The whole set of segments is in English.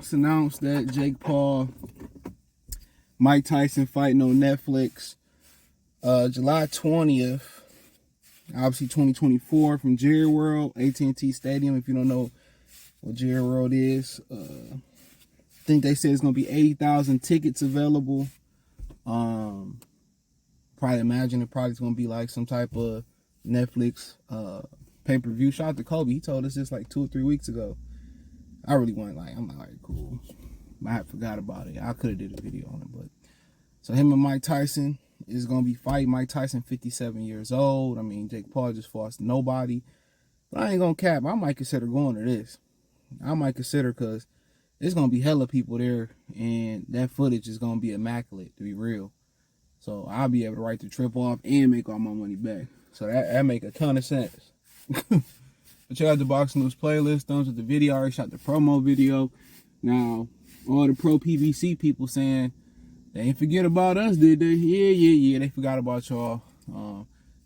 it's announced that Jake Paul, Mike Tyson fighting on Netflix, July 20th, obviously 2024, from Jerry World, At&t Stadium. If you don't know what Jerry World is, I think they said it's gonna be 80,000 tickets available. Probably imagine it probably gonna be like some type of Netflix pay-per-view. Shout out to Kobe. He told us this like 2 or 3 weeks ago. I really wasn't like, I'm like, cool. I forgot about it. I could have did a video on it, but so him and Mike Tyson is gonna be fighting. Mike Tyson, 57 years old. I mean, Jake Paul just fought nobody. But I ain't gonna cap. I might consider going to this. I might consider, because there's gonna be hella people there, and that footage is gonna be immaculate, to be real. So I'll be able to write the trip off and make all my money back. So that make a ton of sense. But check out the Boxing News playlist. Thumbs up the video. I already shot the promo video. Now, all the pro PBC people saying they ain't forget about us, did they? Yeah. They forgot about y'all.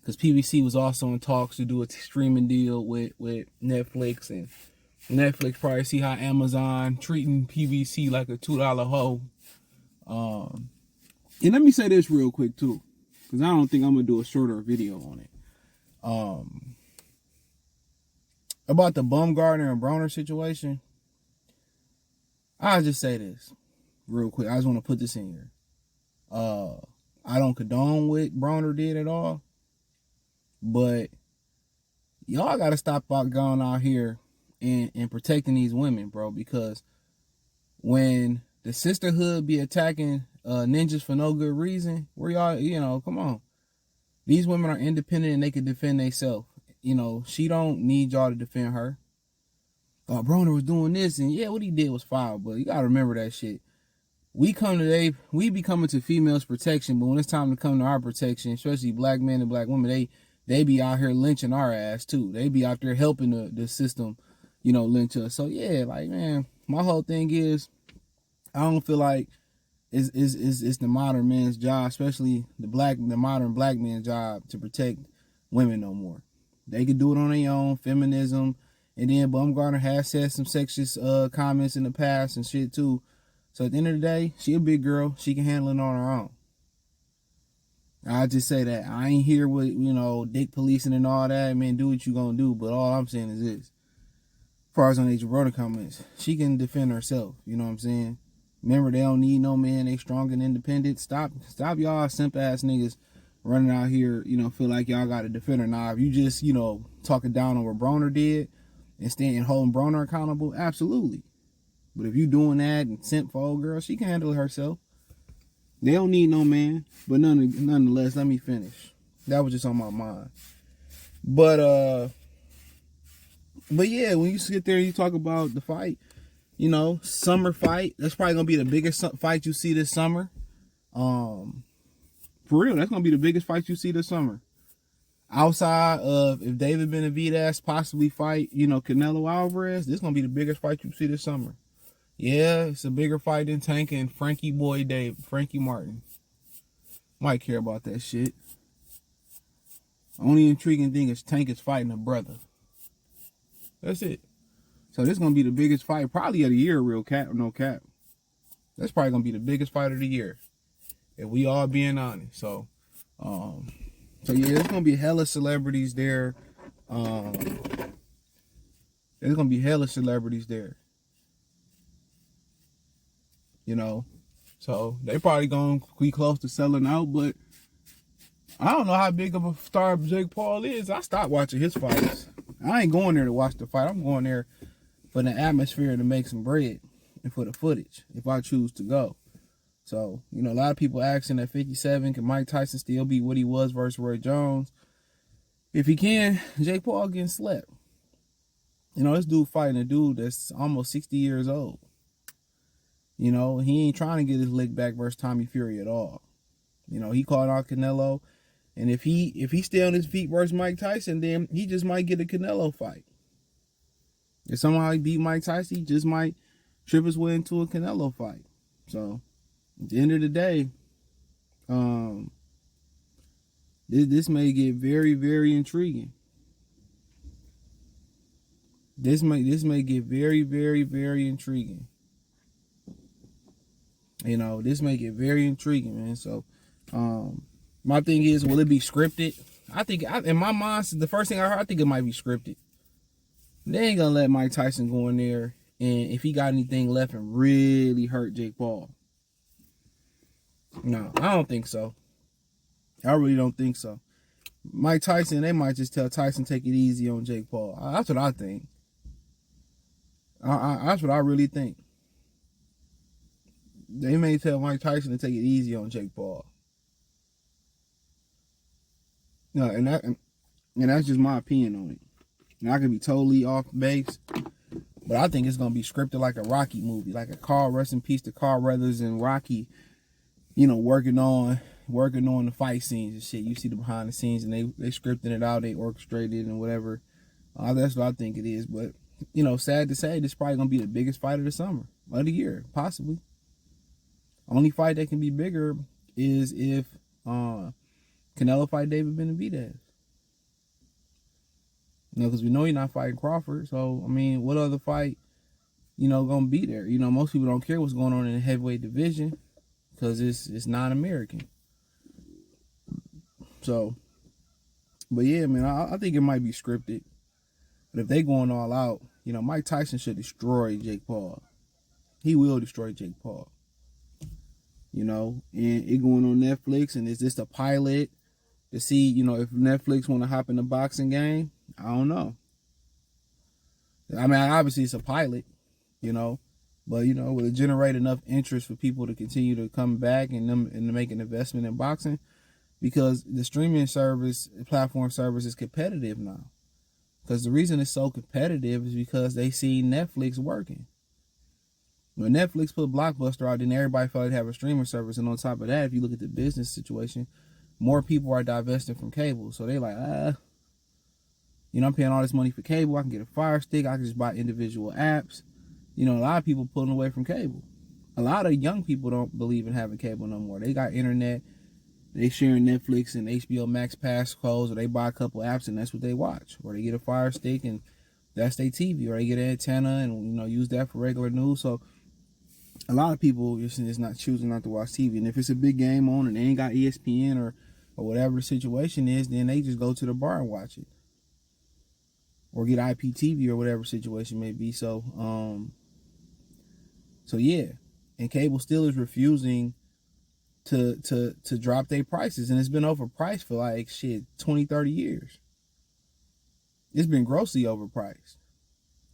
Because PBC was also in talks to do a streaming deal with Netflix. And Netflix probably see how Amazon treating PBC like a $2 hoe. And let me say this real quick, too. Because I don't think I'm going to do a shorter video on it. About the Bumgarner and Broner situation, I'll just say this real quick. I just want to put this in here. I don't condone what Broner did at all, but y'all got to stop going out here and protecting these women, bro, because when the sisterhood be attacking ninjas for no good reason, where y'all, come on. These women are independent and they can defend themselves. She don't need y'all to defend her. Broner was doing this, and yeah, what he did was foul, but you gotta remember that shit. We be coming to females' protection, but when it's time to come to our protection, especially black men and black women, they be out here lynching our ass too. They be out there helping the system, lynch us. So yeah, like, man, my whole thing is, I don't feel like it's the modern man's job, especially the modern black man's job, to protect women no more. They could do it on their own, feminism, and then Bumgarner has said some sexist comments in the past and shit too. So at the end of the day, she a big girl. She can handle it on her own. I just say that. I ain't here with, dick policing and all that. Man, do what you gonna do. But all I'm saying is this. As far as on these Broner comments, she can defend herself. You know what I'm saying? Remember, they don't need no man. They strong and independent. Stop y'all simp ass niggas running out here, feel like y'all got to defend her. Now, if you just, talking down on what Broner did and holding Broner accountable, absolutely. But if you doing that and simp for old girl, she can handle it herself. They don't need no man. But nonetheless, let me finish. That was just on my mind. But yeah, when you sit there and you talk about the fight, summer fight, that's probably gonna be the biggest fight you see this summer. For real, that's gonna be the biggest fight you see this summer. Outside of if David Benavidez possibly fight, Canelo Alvarez, this is gonna be the biggest fight you see this summer. Yeah, it's a bigger fight than Tank and Frankie Martin. Might care about that shit. Only intriguing thing is Tank is fighting a brother. That's it. So this is gonna be the biggest fight probably of the year, real cap, no cap. That's probably gonna be the biggest fight of the year, if we all being honest. So yeah, there's gonna be hella celebrities there. There's gonna be hella celebrities there. So they probably gonna be close to selling out, but I don't know how big of a star Jake Paul is. I stopped watching his fights. I ain't going there to watch the fight. I'm going there for the atmosphere to make some bread and for the footage, if I choose to go. So, a lot of people asking at 57, can Mike Tyson still be what he was versus Roy Jones? If he can, Jake Paul getting slept. This dude fighting a dude that's almost 60 years old. He ain't trying to get his lick back versus Tommy Fury at all. He called out Canelo. And if he stay on his feet versus Mike Tyson, then he just might get a Canelo fight. If somehow he beat Mike Tyson, he just might trip his way into a Canelo fight. So, at the end of the day, this may get very, very intriguing. This may get very, very, very intriguing. This make it very intriguing, man. So, my thing is, will it be scripted? I think, in my mind, the first thing I heard, I think it might be scripted. They ain't gonna let Mike Tyson go in there, and if he got anything left, and really hurt Jake Paul. No, I don't think so. I really don't think so. Mike Tyson, they might just tell Tyson take it easy on Jake Paul. That's what I think. That's what I really think. They may tell Mike Tyson to take it easy on Jake Paul. No, and that's just my opinion on it. And I could be totally off base, but I think it's gonna be scripted like a Rocky movie, like a Carl, rest in peace to Carl Weathers and Rocky. Working on the fight scenes and shit. You see the behind the scenes, and they scripting it out, they orchestrated it and whatever. That's what I think it is. But sad to say, this is probably gonna be the biggest fight of the summer, of the year, possibly. Only fight that can be bigger is if Canelo fight David Benavidez. Because we know he's not fighting Crawford. So I mean, what other fight, gonna be there? Most people don't care what's going on in the heavyweight division because it's non-American. So, but yeah, man, I think it might be scripted. But if they going all out, Mike Tyson should destroy Jake Paul. He will destroy Jake Paul. And it going on Netflix, and is this a pilot to see, if Netflix want to hop in the boxing game? I don't know. I mean, obviously it's a pilot, but will it generate enough interest for people to continue to come back and to make an investment in boxing? Because the streaming platform service is competitive now. Because the reason it's so competitive is because they see Netflix working. When Netflix put Blockbuster out, then everybody felt they'd have a streaming service. And on top of that, if you look at the business situation, more people are divesting from cable. So they like, I'm paying all this money for cable. I can get a Fire Stick. I can just buy individual apps. A lot of people pulling away from cable. A lot of young people don't believe in having cable no more. They got internet. They sharing Netflix and HBO Max passcodes, or they buy a couple apps and that's what they watch. Or they get a Fire Stick and that's their TV. Or they get an antenna and use that for regular news. So a lot of people is not choosing not to watch TV. And if it's a big game on and they ain't got ESPN or whatever the situation is, then they just go to the bar and watch it. Or get IPTV or whatever situation may be. So yeah. And cable still is refusing to drop their prices. And it's been overpriced for 20, 30 years. It's been grossly overpriced.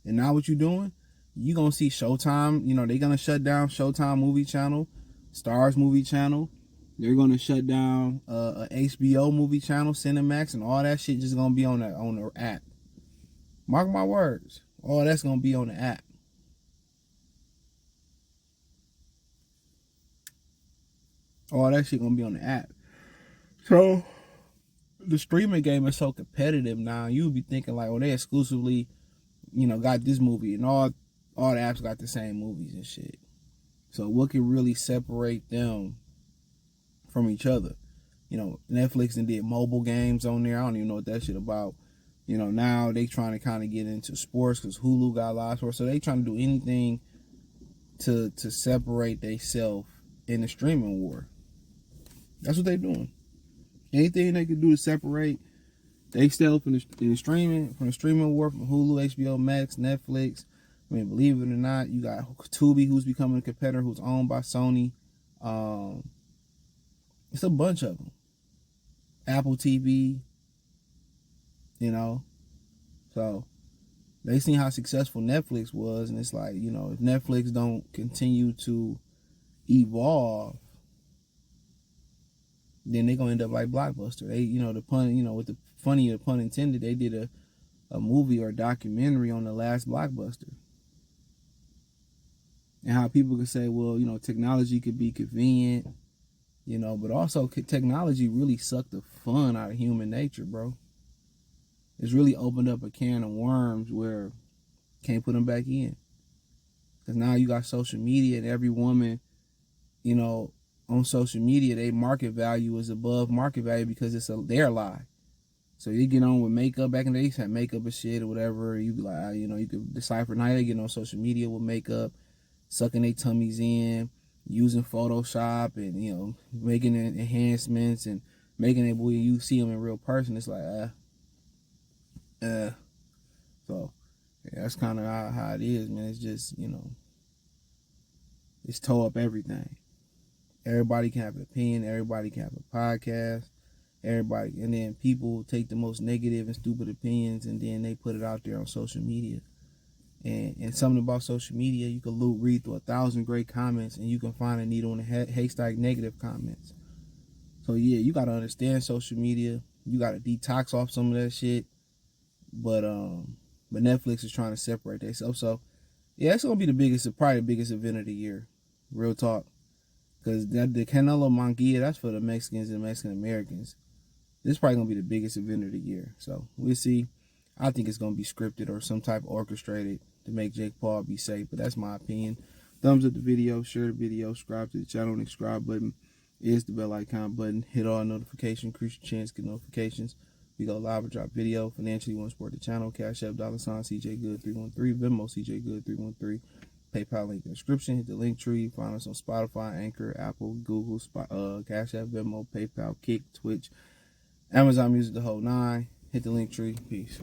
And now what you doing? You gonna see Showtime, they're gonna shut down Showtime movie channel, Stars movie channel. They're gonna shut down a HBO movie channel, Cinemax, and all that shit just gonna be on the app. Mark my words. All that's gonna be on the app. All that shit gonna be on the app. So the streaming game is so competitive now. You would be thinking they exclusively, got this movie, and all the apps got the same movies and shit. So what can really separate them from each other? Netflix and did mobile games on there. I don't even know what that shit about. Now they trying to kind of get into sports because Hulu got a lot of sports. So they trying to do anything to separate themselves in the streaming war. That's what they doing. Anything they can do to separate themselves in the streaming war, from Hulu, HBO Max, Netflix. I mean, believe it or not, you got Tubi, who's becoming a competitor, who's owned by Sony. It's a bunch of them. Apple TV, So they seen how successful Netflix was, and it's like, if Netflix don't continue to evolve, then they're gonna end up like Blockbuster. They, the pun, with the funny pun intended, they did a movie or a documentary on the last Blockbuster. And how people could say, well, technology could be convenient, but also technology really sucked the fun out of human nature, bro. It's really opened up a can of worms where can't put them back in. Because now you got social media, and every woman, on social media, their market value is above market value because it's their lie. So you get on with makeup. Back in the day, you used to have makeup and shit or whatever. You be like, you could decipher. Now they get on social media with makeup, sucking their tummies in, using Photoshop and, you know, making enhancements and making it where you see them in real person. It's like, so yeah, that's kind of how it is, man. It's just, you know, it's toe up everything. Everybody can have an opinion. Everybody can have a podcast. Everybody, and then people take the most negative and stupid opinions and then they put it out there on social media. And something about social media, you can read through 1,000 great comments and you can find a needle in a haystack negative comments. So yeah, you gotta understand social media. You gotta detox off some of that shit. But Netflix is trying to separate themselves. So yeah, it's gonna be probably the biggest event of the year. Real talk. Because the Canelo Manguilla, that's for the Mexicans and Mexican Americans. This is probably going to be the biggest event of the year. So we'll see. I think it's going to be scripted or some type of orchestrated to make Jake Paul be safe. But that's my opinion. Thumbs up the video, share the video, subscribe to the channel. And the subscribe button is the bell icon button. Hit all notifications, increase your chance to get notifications. We go live or drop video. Financially, you want to support the channel. Cash App, $ CJ Good 313. Venmo, CJ Good 313. PayPal link in the description. Hit the link tree. Find us on Spotify, Anchor, Apple, Google, Cash App, Venmo, PayPal, Kick, Twitch, Amazon Music, the whole nine. Hit the link tree. Peace.